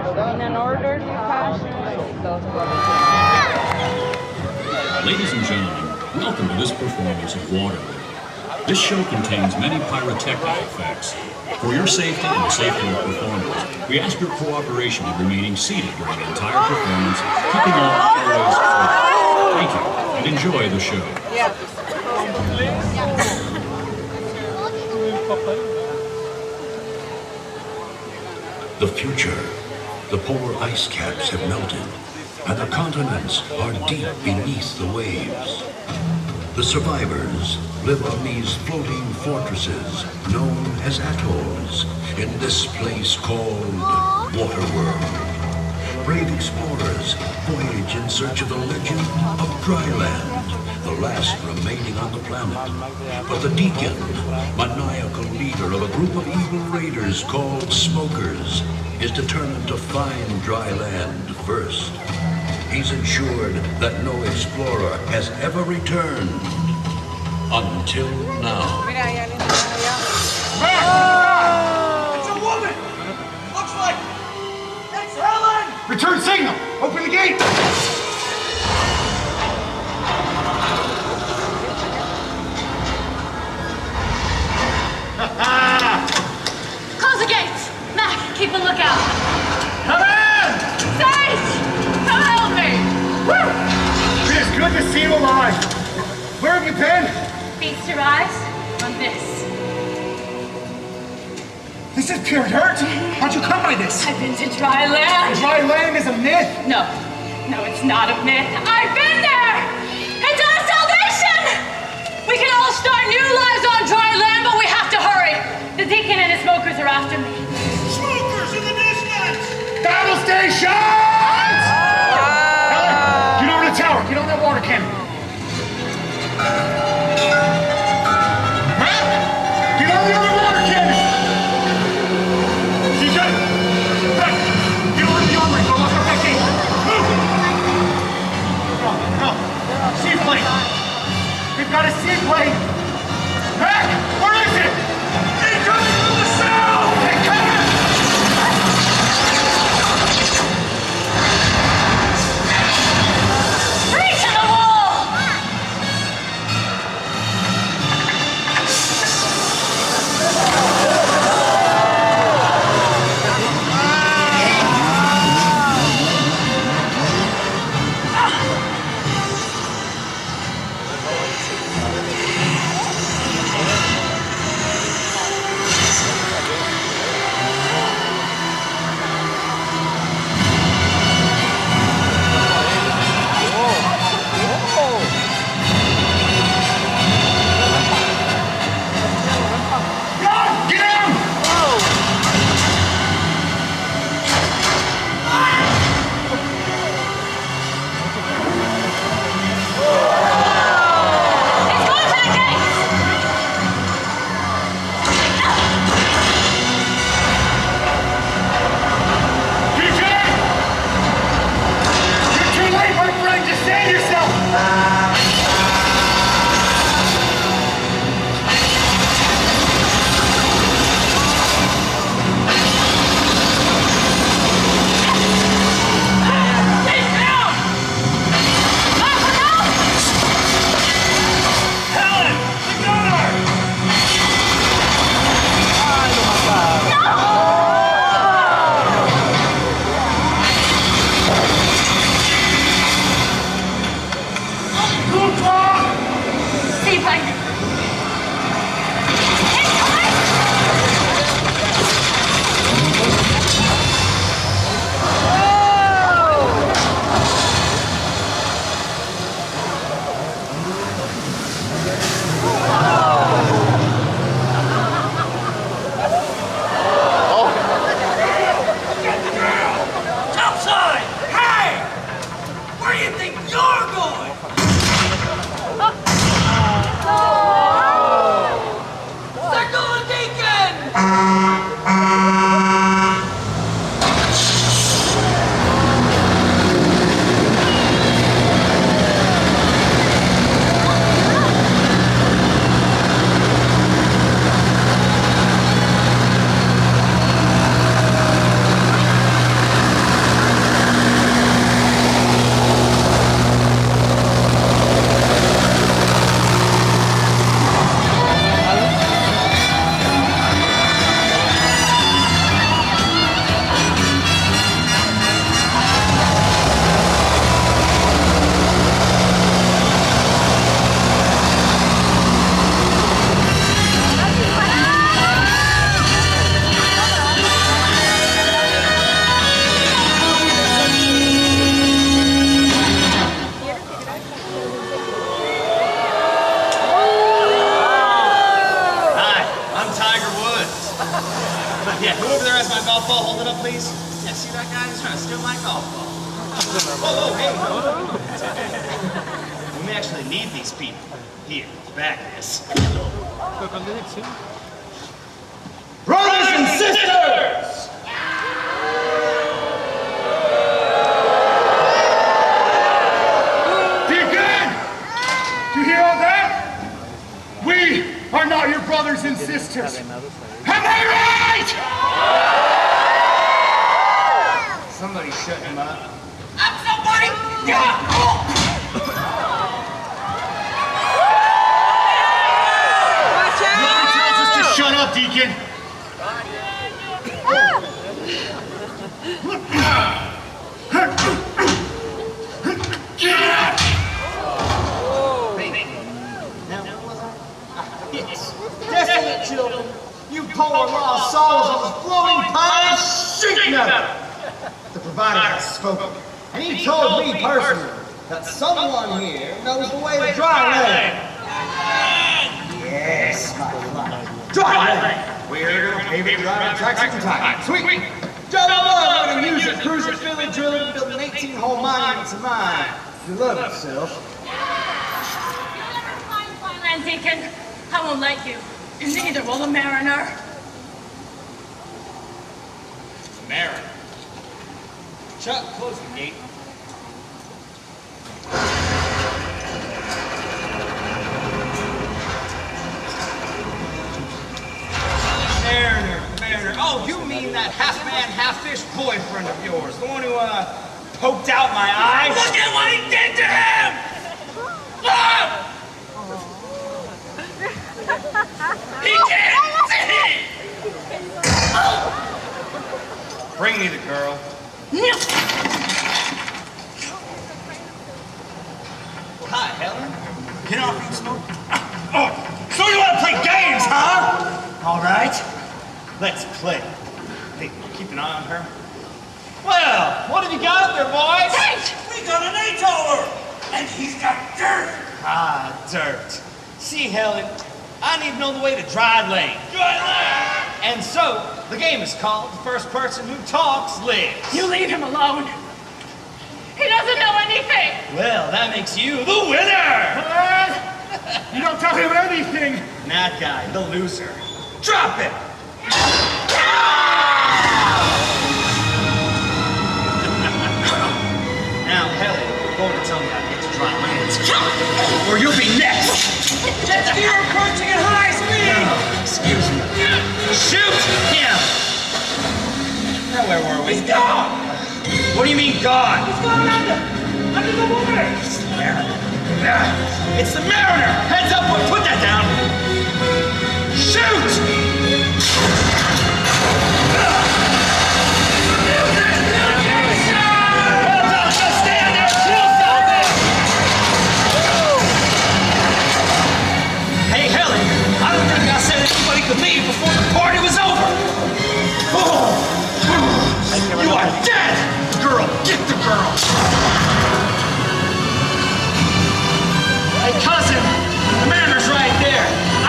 In an orderly fashion, those Ladies and gentlemen, welcome to this performance of Waterworld. This show contains many pyrotechnic effects. For your safety and the safety of performers, we ask your cooperation in remaining seated during the entire performance, keeping all airways free. Thank you, and enjoy the show. The future. The polar ice caps have melted, and the continents are deep beneath the waves. The survivors live on these floating fortresses known as atolls in this place called Waterworld. Brave explorers voyage in search of the legend of dry land, the last remaining on the planet. But the Deacon, maniacal leader of a group of evil raiders called Smokers, is determined to find dry land first. He's ensured that no explorer has ever returned until now. It's a woman! Looks like it's Helen! Return signal! Open the gate! Close the gates! Mac, keep a lookout! Come in! Sage! Come help me! Woo! It is good to see you alive. Where have you been? Feast your eyes on this. This is pure dirt. How'd you come by this? I've been to dry land. Dry land is a myth. No, it's not a myth. I've been there! It's our salvation! We can all start new lives on dry land, but we have to hurry. The Deacon and his smokers are after me. Smokers in the distance! Battle stations! Helen, get over the tower. Get on that water cannon. Matt, get on the other water cannon. CJ, Beck, get over the armory. Go lock up that gate. Move! Go. Seaplane. We've got a seaplane. Beck, where is it? Incoming from the south! Hey, come in! please? Yeah, see that guy? He's trying to steal my golf ball. Whoa, hey. We may actually need these people. Here, bag this. Brothers and sisters! Deacon! Do you hear all that? We are not your brothers and sisters. Am I right? Somebody shut him up. I'm somebody! Nobody tells us to shut up, Deacon. Desolate children, you poor lost souls of the flowing pine sheep metal. The provider has spoken, and he told me personally that someone here knows the way to dry land. Yes, my life. Dry land! We're gonna pave it dry tracks in time. Sweet! John Love would have used a cruiser filling drill and built an 18-hole monument to mine. You love yourself. Land Deacon, I won't let you. And neither will the mariner. Mariner. Chuck, close the gate. Mariner. Oh, you mean that half-man, half-fish boyfriend of yours. The one who, poked out my eyes? Look at what he did to him! Ah! He can't see! Bring me the girl. Hi, Helen. Get off you smoke. Oh, so you want to play games, huh? All right. Let's play. Hey, keep an eye on her. Well, what have you got there, boys? Hey! We got an 8-holer, and he's got dirt. Ah, dirt. See, Helen, I need to know the way to dry lane. Dry lane! And so, the game is called The First Person Who Talks Lives. You leave him alone. He doesn't know anything. Well, that makes you the winner! You don't tell him anything. And that guy, the loser. Drop it! Now, Helen, you're going to tell me how to get to dry land. Or you'll be next! Jet ski are approaching at high speed! Excuse me. Shoot him! Now, where were we? He's gone! What do you mean, gone? He's gone under the water! It's the Mariner. It's the Mariner! Heads up, boy! Put that down! Shoot! Hey, Helen, I don't think I said anybody could leave before the party was over. Oh. You are dead! Girl, get the girl! Hey, cousin, the Mariner's right there. I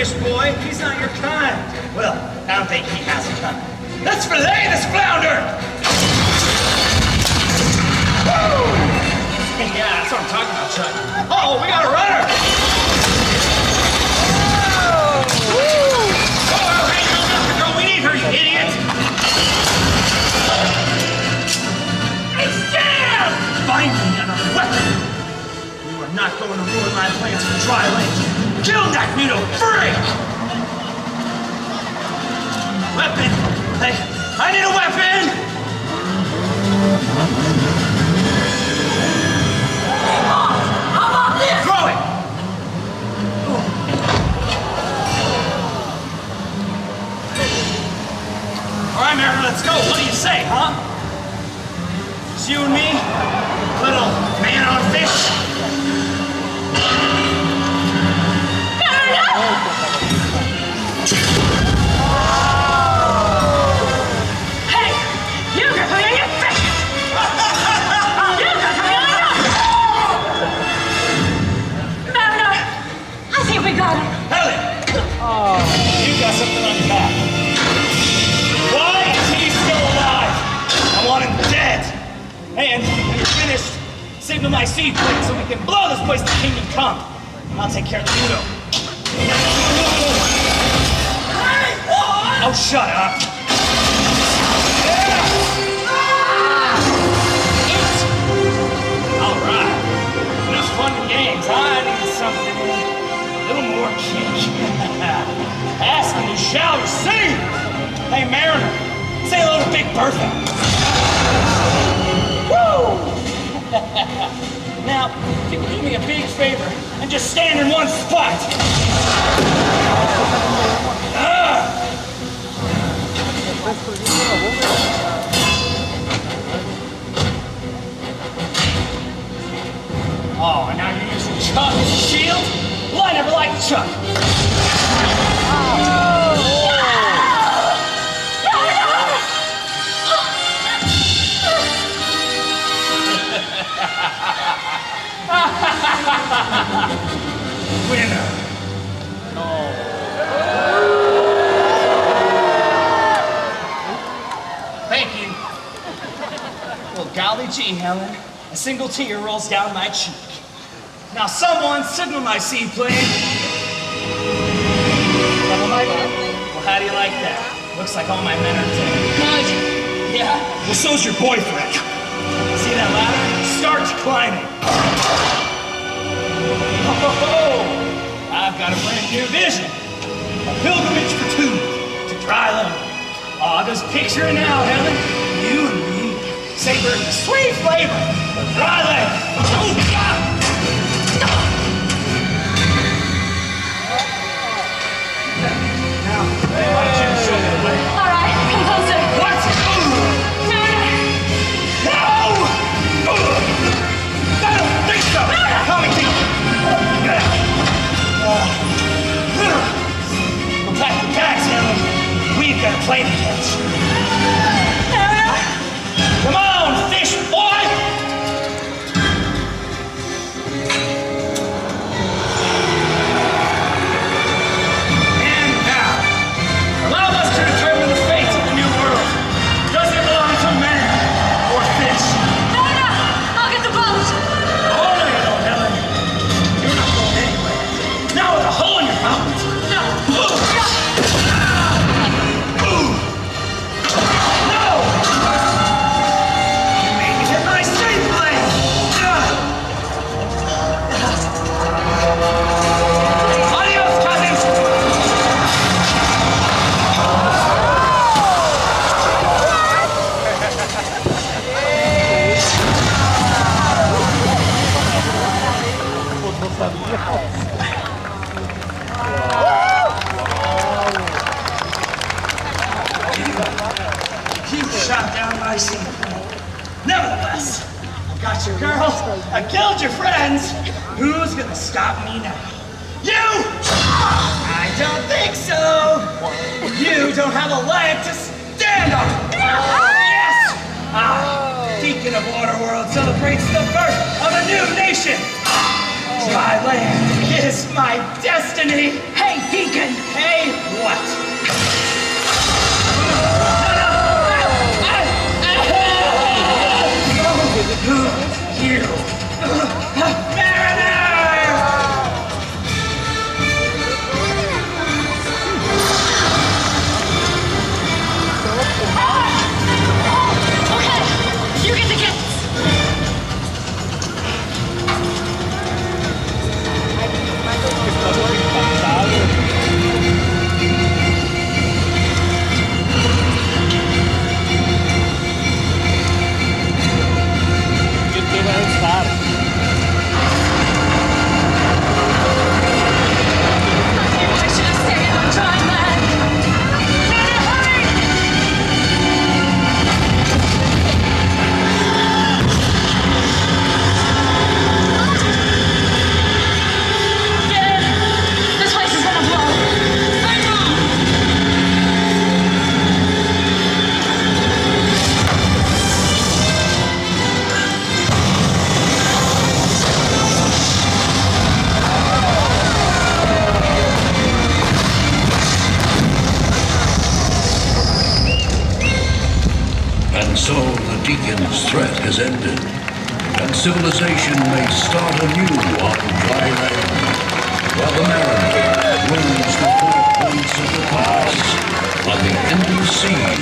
fish boy. He's not your kind. Well, I don't think he has a kind. Let's fillet this flounder! Woo! Yeah, that's what I'm talking about, Chuck. Oh, we got a runner! Oh, hey, girl, we need her, you idiot! Hey, Stan! Find me another weapon! You are not going to ruin my plans for dry land. Kill that Nito free! Weapon! Hey, I need a weapon! How about this? Throw it! All right, Mary, let's go. What do you say, huh? It's you and me, little man on fish. Hey, you got me on your fish! You got me on your... Mariner, I think we got him. Helen! You got something on your back. Why is he still alive? I want him dead. And when you're finished, signal my seaplane so we can blow this place to kingdom come. I'll take care of the Uno. Oh, shut up. All right. Enough fun and games. I need something a little more kick. Ask and you shall receive. Hey, Mariner, say hello to Big Bertha. Woo! Now, if you can do me a big favor and just stand in one spot. Oh, and now you're using Chuck as a shield? Well, I never liked Chuck. Winner. Thank you. Well, golly gee, Helen. A single tear rolls down my cheek. Now someone signal my seaplane. Well, how do you like that? Looks like all my men are dead. Good. Yeah, well, so's your boyfriend. See that ladder? Start climbing. Oh, I've got a brand new vision. A pilgrimage for two to dry land. Oh, just picture it now, Helen. You and me, savoring the sweet flavor of dry land. Oh, God! Now, why don't you show me the way? All right, come closer. What? No! I don't think so! Call me King. We'll pack the bags, Helen. We've got a plane to catch. Come on, fish boy! And now, allow us to determine the fate of the new world. Does it belong to man or fish? No, I'll get the boat. Oh, no, you don't, Helen. You're not going anywhere. Now with a hole in your mouth. You shot down my seaplane. Nevertheless, I got your girl, I killed your friends. Who's gonna stop me now? You! I don't think so. You don't have a leg to stand on. Yes! Deacon of Waterworld celebrates the birth of a new nation. Dry land is my destiny. Hey, Hey, Deacon! Hey, what? You! Mariner! Okay, you get the gifts. I should have stayed on dry land. Better hurry! Yeah, this place is gonna blow. I know. And so the Deacon's threat has ended, and civilization may start anew on dry land, while the mariner roams the 4 points of the compass on the endless seas